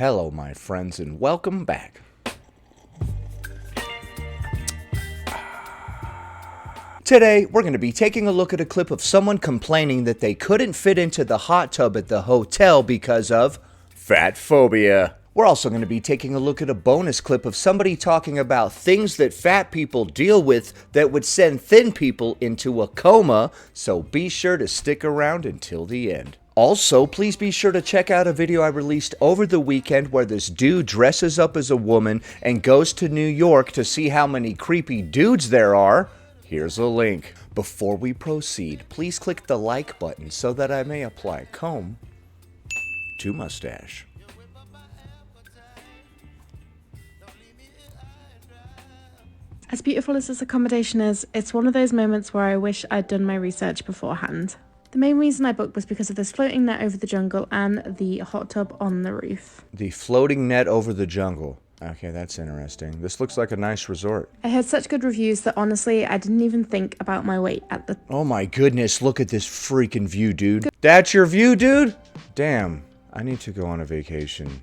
Hello, my friends, and welcome back. Today, we're going to be taking a look at a clip of someone complaining that they couldn't fit into the hot tub at the hotel because of fat phobia. We're also going to be taking a look at a bonus clip of somebody talking about things that fat people deal with that would send thin people into a coma, so be sure to stick around until the end. Also, please be sure to check out a video I released over the weekend where this dude dresses up as a woman and goes to New York to see how many creepy dudes there are. Here's a link. Before we proceed, please click the like button so that I may apply comb to mustache. As beautiful as this accommodation is, it's one of those moments where I wish I'd done my research beforehand. The main reason I booked was because of this floating net over the jungle and the hot tub on the roof. The floating net over the jungle. Okay, that's interesting. This looks like a nice resort. I heard such good reviews that honestly, I didn't even think about my weight at the... Oh my goodness, look at this freaking view, dude. That's your view, dude? Damn, I need to go on a vacation.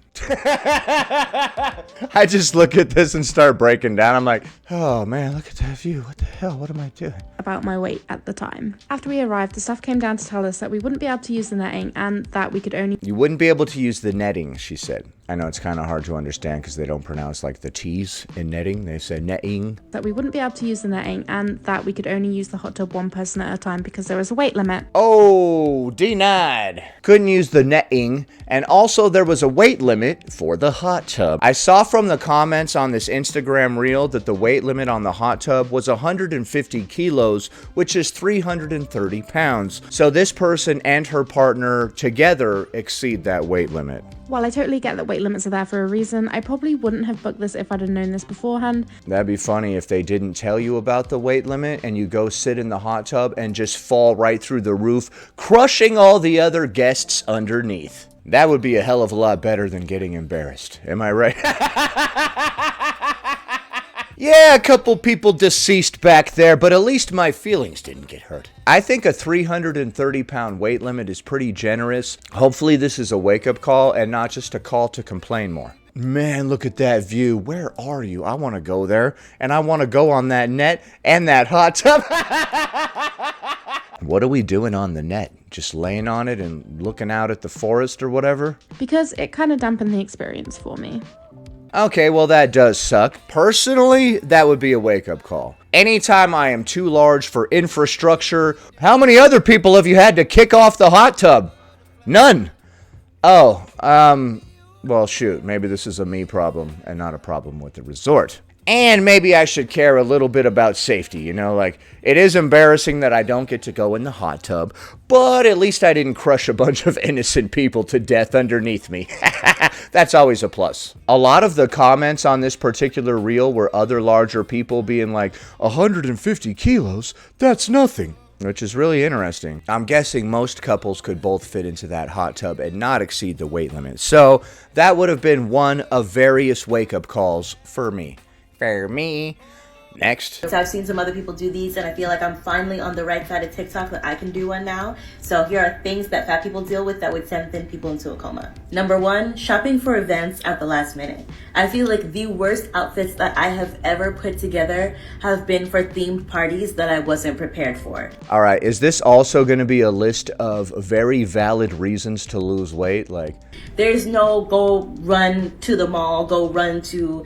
I just look at this and start breaking down. I'm like, oh man, look at that view. What the hell? What am I doing? About my weight at the time. After we arrived, the staff came down to tell us that we wouldn't be able to use the netting and that we could only... You wouldn't be able to use the netting, she said. I know it's kind of hard to understand because they don't pronounce like the T's in netting. They say netting. That we wouldn't be able to use the netting and that we could only use the hot tub one person at a time because there was a weight limit. Oh, denied. Couldn't use the netting, and also there was a weight limit for the hot tub. I saw from the comments on this Instagram reel that the weight limit on the hot tub was 150 kilos, which is 330 pounds. So this person and her partner together exceed that weight limit. While I totally get that weight limits are there for a reason, I probably wouldn't have booked this if I'd have known this beforehand. That'd be funny if they didn't tell you about the weight limit and you go sit in the hot tub and just fall right through the roof, crushing all the other guests underneath. That would be a hell of a lot better than getting embarrassed. Am I right? Yeah, a couple people deceased back there, but at least my feelings didn't get hurt. I think a 330-pound weight limit is pretty generous. Hopefully this is a wake-up call and not just a call to complain more. Man, look at that view. Where are you? I want to go there, and I want to go on that net and that hot tub. What are we doing on the net? Just laying on it and looking out at the forest or whatever? Because it kind of dampened the experience for me. Okay, well that does suck. Personally, that would be a wake-up call. Anytime I am too large for infrastructure, how many other people have you had to kick off the hot tub? None. Oh, well shoot, maybe this is a me problem and not a problem with the resort. And maybe I should care a little bit about safety, you know, like, it is embarrassing that I don't get to go in the hot tub, but at least I didn't crush a bunch of innocent people to death underneath me. That's always a plus. A lot of the comments on this particular reel were other larger people being like, 150 kilos? That's nothing. Which is really interesting. I'm guessing most couples could both fit into that hot tub and not exceed the weight limit. So that would have been one of various wake-up calls for me. For me. Next. So I've seen some other people do these, and I feel like I'm finally on the right side of TikTok that I can do one now. So here are things that fat people deal with that would send thin people into a coma. Number one, shopping for events at the last minute. I feel like the worst outfits that I have ever put together have been for themed parties that I wasn't prepared for. All right, is this also going to be a list of very valid reasons to lose weight? Like, there's no go run to the mall, go run to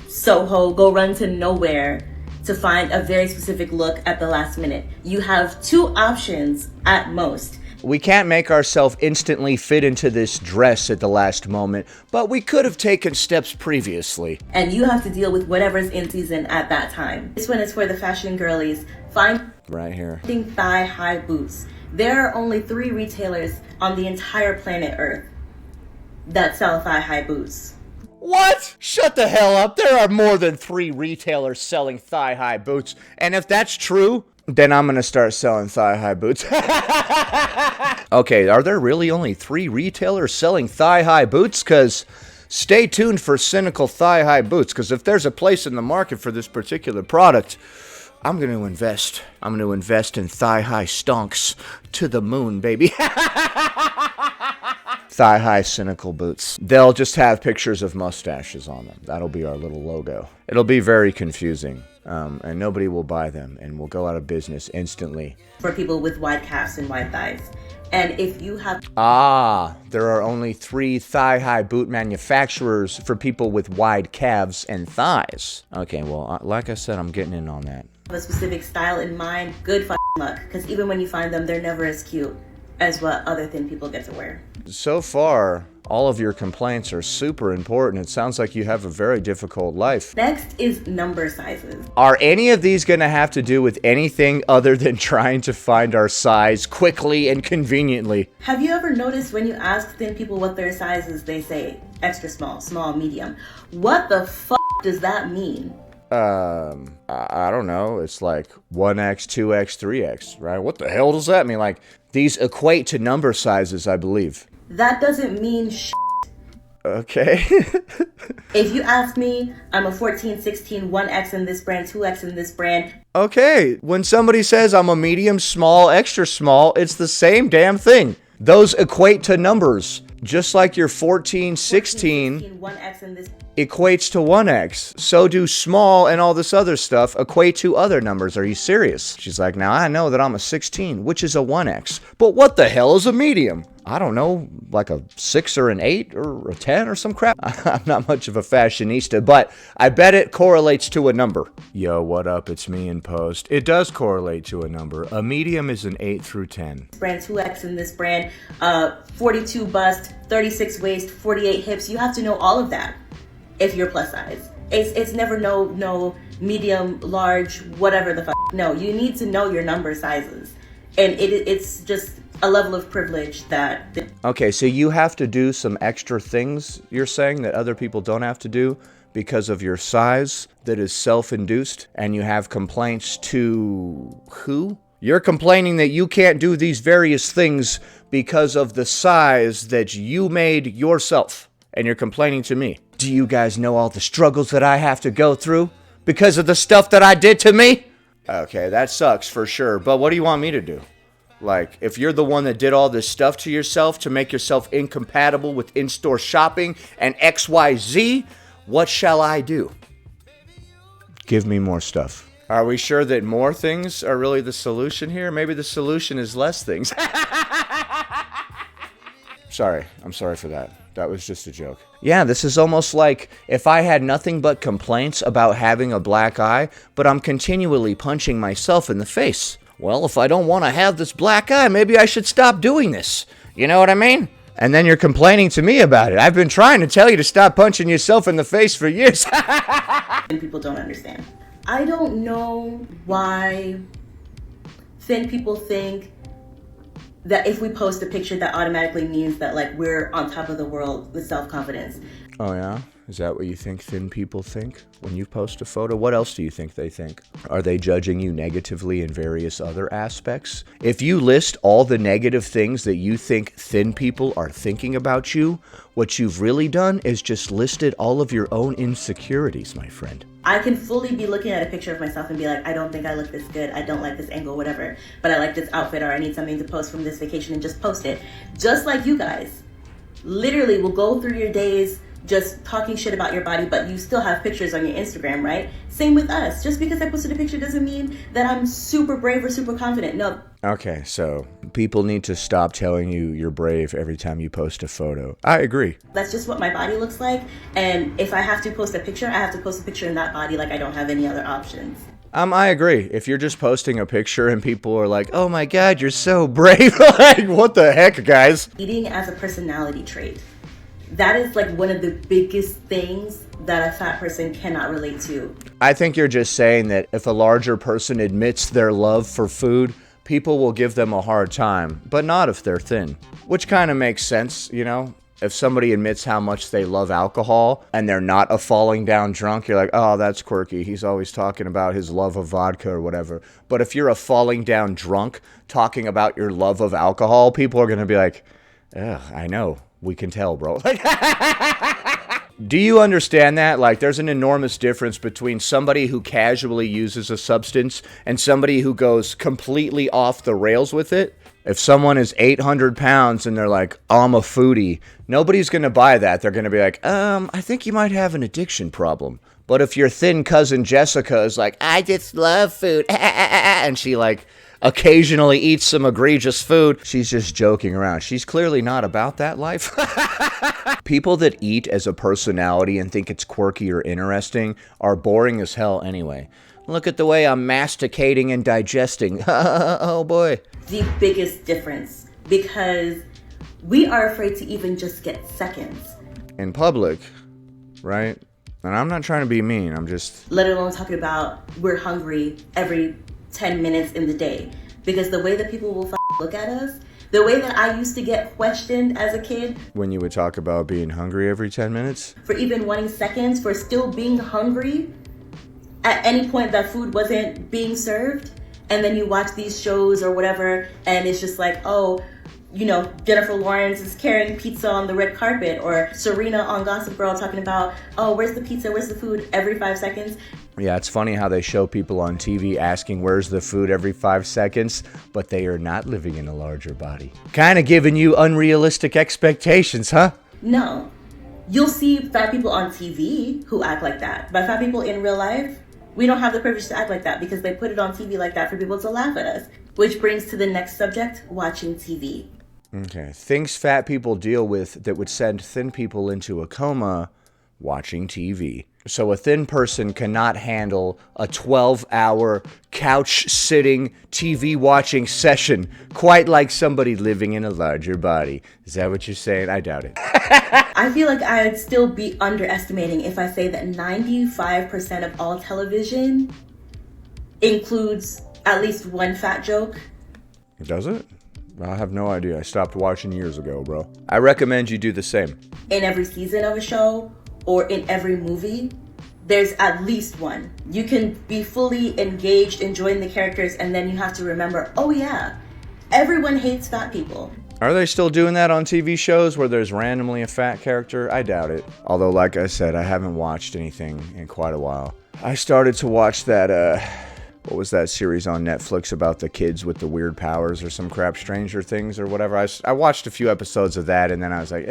Soho, go run to nowhere to find a very specific look at the last minute. You have two options at most. We can't make ourselves instantly fit into this dress at the last moment, but we could have taken steps previously. And you have to deal with whatever's in season at that time. This one is for the fashion girlies. Find right here. Thigh-high boots. There are only 3 retailers on the entire planet Earth that sell thigh-high boots. What? Shut the hell up. There are more than 3 retailers selling thigh-high boots. And if that's true, then I'm going to start selling thigh-high boots. Okay, are there really only 3 retailers selling thigh-high boots? Because stay tuned for Cynical thigh-high boots. Because if there's a place in the market for this particular product, I'm going to invest. I'm going to invest in thigh-high stonks to the moon, baby. thigh-high Cynical boots. They'll just have pictures of mustaches on them. That'll be our little logo. It'll be very confusing, and nobody will buy them, and we'll go out of business instantly. For people with wide calves and wide thighs. And if you have... There are only 3 thigh-high boot manufacturers for people with wide calves and thighs. Okay, well, like I said, I'm getting in on that. A specific style in mind, good f***ing luck. Because even when you find them, they're never as cute as what other thin people get to wear. So far, all of your complaints are super important. It sounds like you have a very difficult life. Next is number sizes. Are any of these going to have to do with anything other than trying to find our size quickly and conveniently? Have you ever noticed when you ask thin people what their size is, they say extra small, small, medium. What the f*** does that mean? I don't know. It's like 1X, 2X, 3X, right? What the hell does that mean? Like, these equate to number sizes, I believe. That doesn't mean shit. Okay. If you ask me, I'm a 14, 16, 1X in this brand, 2X in this brand. Okay. When somebody says I'm a medium, small, extra small, it's the same damn thing. Those equate to numbers. Just like your 14, 16 1X in this equates to 1X. So do small and all this other stuff equate to other numbers. Are you serious? She's like, now I know that I'm a 16, which is a 1X. But what the hell is a medium? I don't know, like a 6 or an 8 or a 10 or some crap. I'm not much of a fashionista, but I bet it correlates to a number. Yo, what up? It's me in post. It does correlate to a number. A medium is an 8 through 10. Brand, 2X in this brand, 42 bust, 36 waist, 48 hips. You have to know all of that if you're plus size. It's never no medium, large, whatever the fuck. No, you need to know your number sizes. And it's just a level of privilege that... Okay, so you have to do some extra things, you're saying, that other people don't have to do because of your size that is self-induced, and you have complaints to who? You're complaining that you can't do these various things because of the size that you made yourself, and you're complaining to me. Do you guys know all the struggles that I have to go through because of the stuff that I did to me? Okay, that sucks for sure, but what do you want me to do? Like, if you're the one that did all this stuff to yourself to make yourself incompatible with in-store shopping and XYZ, what shall I do? Give me more stuff. Are we sure that more things are really the solution here? Maybe the solution is less things. Sorry, I'm sorry for that. That was just a joke. Yeah, this is almost like if I had nothing but complaints about having a black eye, but I'm continually punching myself in the face. Well, if I don't want to have this black eye, maybe I should stop doing this. You know what I mean? And then you're complaining to me about it. I've been trying to tell you to stop punching yourself in the face for years. And people don't understand. I don't know why thin people think that if we post a picture that automatically means that like we're on top of the world with self-confidence. Oh yeah? Is that what you think thin people think when you post a photo? What else do you think they think? Are they judging you negatively in various other aspects? If you list all the negative things that you think thin people are thinking about you, what you've really done is just listed all of your own insecurities, my friend. I can fully be looking at a picture of myself and be like, I don't think I look this good. I don't like this angle, whatever. But I like this outfit, or I need something to post from this vacation, and just post it. Just like you guys. Literally will go through your days just talking shit about your body, but you still have pictures on your Instagram, right? Same with us. Just because I posted a picture doesn't mean that I'm super brave or super confident. No. Okay, so people need to stop telling you you're brave every time you post a photo. I agree. That's just what my body looks like. And if I have to post a picture, I have to post a picture in that body. Like I don't have any other options. I agree. If you're just posting a picture and people are like, oh my God, you're so brave. Like, what the heck, guys? Eating as a personality trait. That is like one of the biggest things that a fat person cannot relate to. I think you're just saying that if a larger person admits their love for food, people will give them a hard time, but not if they're thin. Which kind of makes sense, you know? If somebody admits how much they love alcohol and they're not a falling down drunk, you're like, oh, that's quirky. He's always talking about his love of vodka or whatever. But if you're a falling down drunk talking about your love of alcohol, people are going to be like, ugh, I know. We can tell, bro. Do you understand that? Like, there's an enormous difference between somebody who casually uses a substance and somebody who goes completely off the rails with it. If someone is 800 pounds and they're like, oh, I'm a foodie, nobody's going to buy that. They're going to be like, I think you might have an addiction problem. But if your thin cousin Jessica is like, I just love food, and she like occasionally eats some egregious food, she's just joking around. She's clearly not about that life. People that eat as a personality and think it's quirky or interesting are boring as hell anyway. Look at the way I'm masticating and digesting. Oh boy. The biggest difference, because we are afraid to even just get seconds. In public, right? And I'm not trying to be mean, I'm just... Let alone talking about we're hungry every 10 minutes in the day. Because the way that people will look at us, the way that I used to get questioned as a kid. When you would talk about being hungry every 10 minutes? For even wanting seconds, for still being hungry at any point that food wasn't being served. And then you watch these shows or whatever, and it's just like, oh, you know, Jennifer Lawrence is carrying pizza on the red carpet, or Serena on Gossip Girl talking about, oh, where's the pizza, where's the food, every 5 seconds. Yeah, it's funny how they show people on TV asking where's the food every 5 seconds, but they are not living in a larger body. Kind of giving you unrealistic expectations, huh? No. You'll see fat people on TV who act like that, but fat people in real life, we don't have the privilege to act like that because they put it on TV like that for people to laugh at us. Which brings to the next subject, watching TV. Okay, things fat people deal with that would send thin people into a coma: watching TV. So a thin person cannot handle a 12-hour couch-sitting, TV-watching session quite like somebody living in a larger body. Is that what you're saying? I doubt it. I feel like I'd still be underestimating if I say that 95% of all television includes at least one fat joke. Does it? I have no idea. I stopped watching years ago, bro. I recommend you do the same. In every season of a show, or in every movie, there's at least one. You can be fully engaged, enjoying the characters, and then you have to remember, oh yeah, everyone hates fat people. Are they still doing that on TV shows where there's randomly a fat character? I doubt it. Although, like I said, I haven't watched anything in quite a while. I started to watch that, what was that series on Netflix about the kids with the weird powers or some crap, Stranger Things or whatever? I watched a few episodes of that, and then I was like,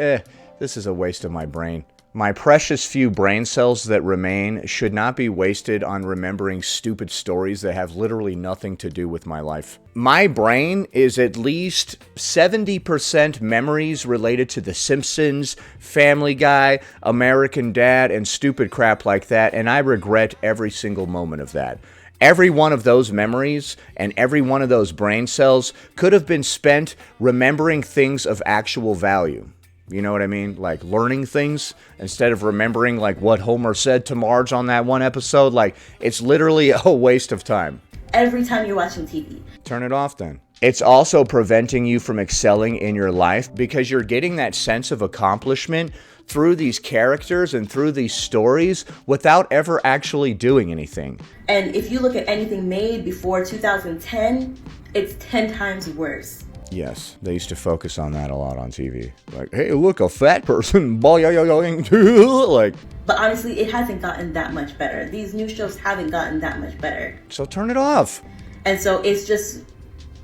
this is a waste of my brain. My precious few brain cells that remain should not be wasted on remembering stupid stories that have literally nothing to do with my life. My brain is at least 70% memories related to The Simpsons, Family Guy, American Dad, and stupid crap like that, and I regret every single moment of that. Every one of those memories and every one of those brain cells could have been spent remembering things of actual value. You know what I mean? Like learning things instead of remembering like what Homer said to Marge on that one episode. Like, it's literally a waste of time. Every time you're watching TV. Turn it off then. It's also preventing you from excelling in your life because you're getting that sense of accomplishment through these characters and through these stories without ever actually doing anything. And if you look at anything made before 2010, it's 10 times worse. Yes, they used to focus on that a lot on TV. Like, hey, look, a fat person. Like, but honestly, it hasn't gotten that much better. These new shows haven't gotten that much better. So turn it off. And so it's just,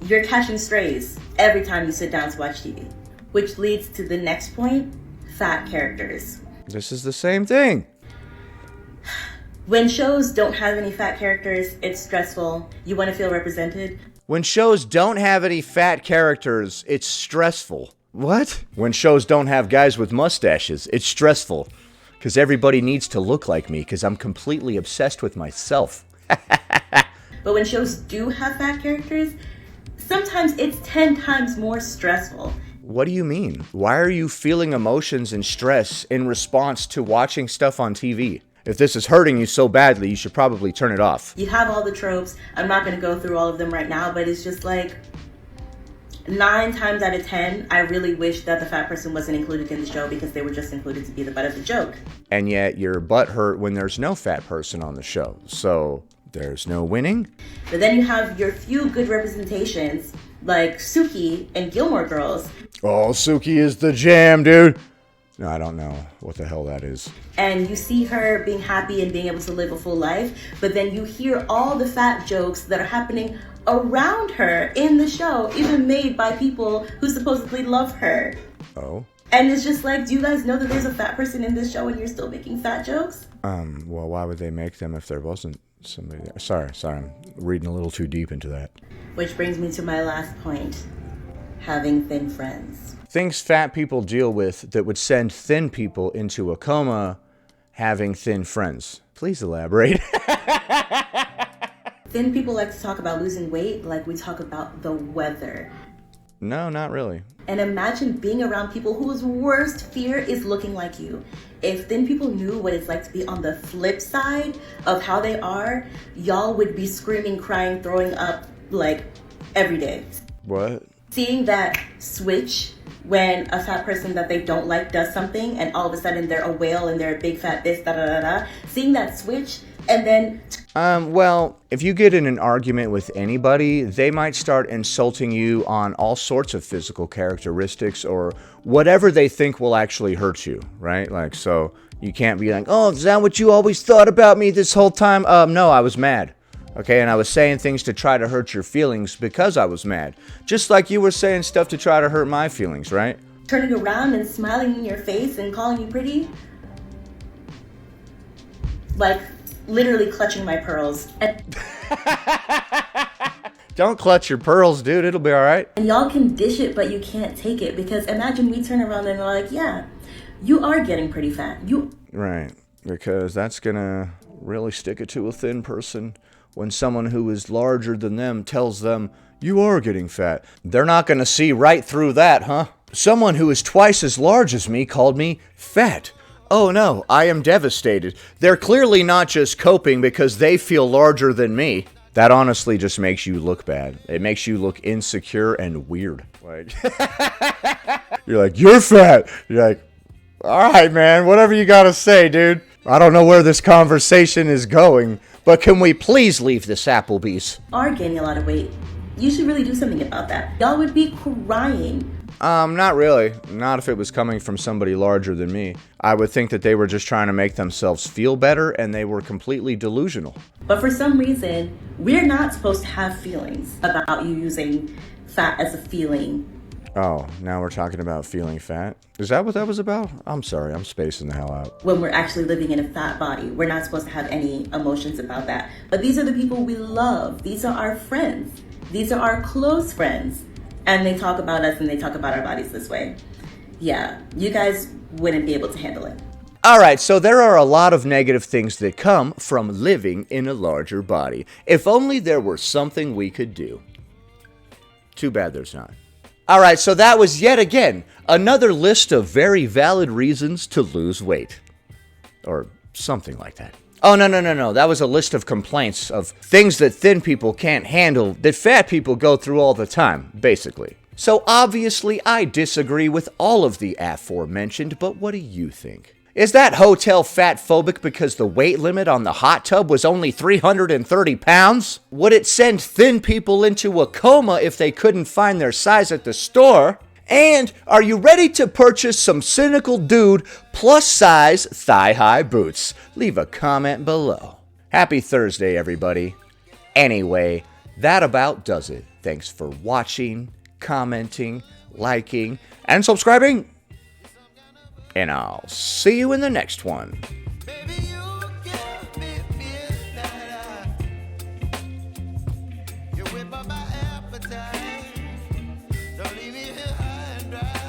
you're catching strays every time you sit down to watch TV. Which leads to the next point, fat characters. This is the same thing. When shows don't have any fat characters, it's stressful. You want to feel represented. When shows don't have any fat characters, it's stressful. What? When shows don't have guys with mustaches, it's stressful. Because everybody needs to look like me, because I'm completely obsessed with myself. But when shows do have fat characters, sometimes it's 10 times more stressful. What do you mean? Why are you feeling emotions and stress in response to watching stuff on TV? If this is hurting you so badly, you should probably turn it off. You have all the tropes. I'm not going to go through all of them right now, but it's just like 9 times out of 10, I really wish that the fat person wasn't included in the show because they were just included to be the butt of the joke. And yet your butt hurt when there's no fat person on the show. So there's no winning. But then you have your few good representations like Suki and Gilmore Girls. Oh, Suki is the jam, dude. No, I don't know what the hell that is. And you see her being happy and being able to live a full life, but then you hear all the fat jokes that are happening around her in the show, even made by people who supposedly love her. Oh. And it's just like, do you guys know that there's a fat person in this show and you're still making fat jokes? Well, why would they make them if there wasn't somebody there? Sorry, I'm reading a little too deep into that. Which brings me to my last point. Having thin friends. Things fat people deal with that would send thin people into a coma, having thin friends. Please elaborate. Thin people like to talk about losing weight like we talk about the weather. No, not really. And imagine being around people whose worst fear is looking like you. If thin people knew what it's like to be on the flip side of how they are, y'all would be screaming, crying, throwing up like every day. What? Seeing that switch when a fat person that they don't like does something and all of a sudden they're a whale and they're a big fat this, da da da da. Seeing that switch and then... Well, if you get in an argument with anybody, they might start insulting you on all sorts of physical characteristics or whatever they think will actually hurt you, right? Like, so you can't be like, oh, is that what you always thought about me this whole time? No, I was mad. Okay, and I was saying things to try to hurt your feelings because I was mad. Just like you were saying stuff to try to hurt my feelings, right? Turning around and smiling in your face and calling you pretty. Like, literally clutching my pearls. Don't clutch your pearls, dude. It'll be all right. And y'all can dish it, but you can't take it. Because imagine we turn around and they're like, yeah, you are getting pretty fat. Right, because that's going to really stick it to a thin person. When someone who is larger than them tells them, you are getting fat. They're not going to see right through that, huh? Someone who is twice as large as me called me fat. Oh no, I am devastated. They're clearly not just coping because they feel larger than me. That honestly just makes you look bad. It makes you look insecure and weird. Like, you're like, you're fat. You're like, all right, man, whatever you gotta say, dude. I don't know where this conversation is going, but can we please leave this Applebee's? Are gaining a lot of weight. You should really do something about that. Y'all would be crying. Not really. Not if it was coming from somebody larger than me. I would think that they were just trying to make themselves feel better and they were completely delusional. But for some reason, we're not supposed to have feelings about you using fat as a feeling. Oh, now we're talking about feeling fat? Is that what that was about? I'm sorry, I'm spacing the hell out. When we're actually living in a fat body, we're not supposed to have any emotions about that. But these are the people we love. These are our friends. These are our close friends. And they talk about us and they talk about our bodies this way. Yeah, you guys wouldn't be able to handle it. Alright, so there are a lot of negative things that come from living in a larger body. If only there were something we could do. Too bad there's not. Alright, so that was yet again another list of very valid reasons to lose weight. Or something like that. Oh, no. That was a list of complaints of things that thin people can't handle that fat people go through all the time, basically. So obviously I disagree with all of the aforementioned, but what do you think? Is that hotel fat phobic because the weight limit on the hot tub was only 330 pounds? Would it send thin people into a coma if they couldn't find their size at the store? And are you ready to purchase some Cynical Dude plus size thigh-high boots? Leave a comment below. Happy Thursday, everybody. Anyway, that about does it. Thanks for watching, commenting, liking, and subscribing. And I'll see you in the next one.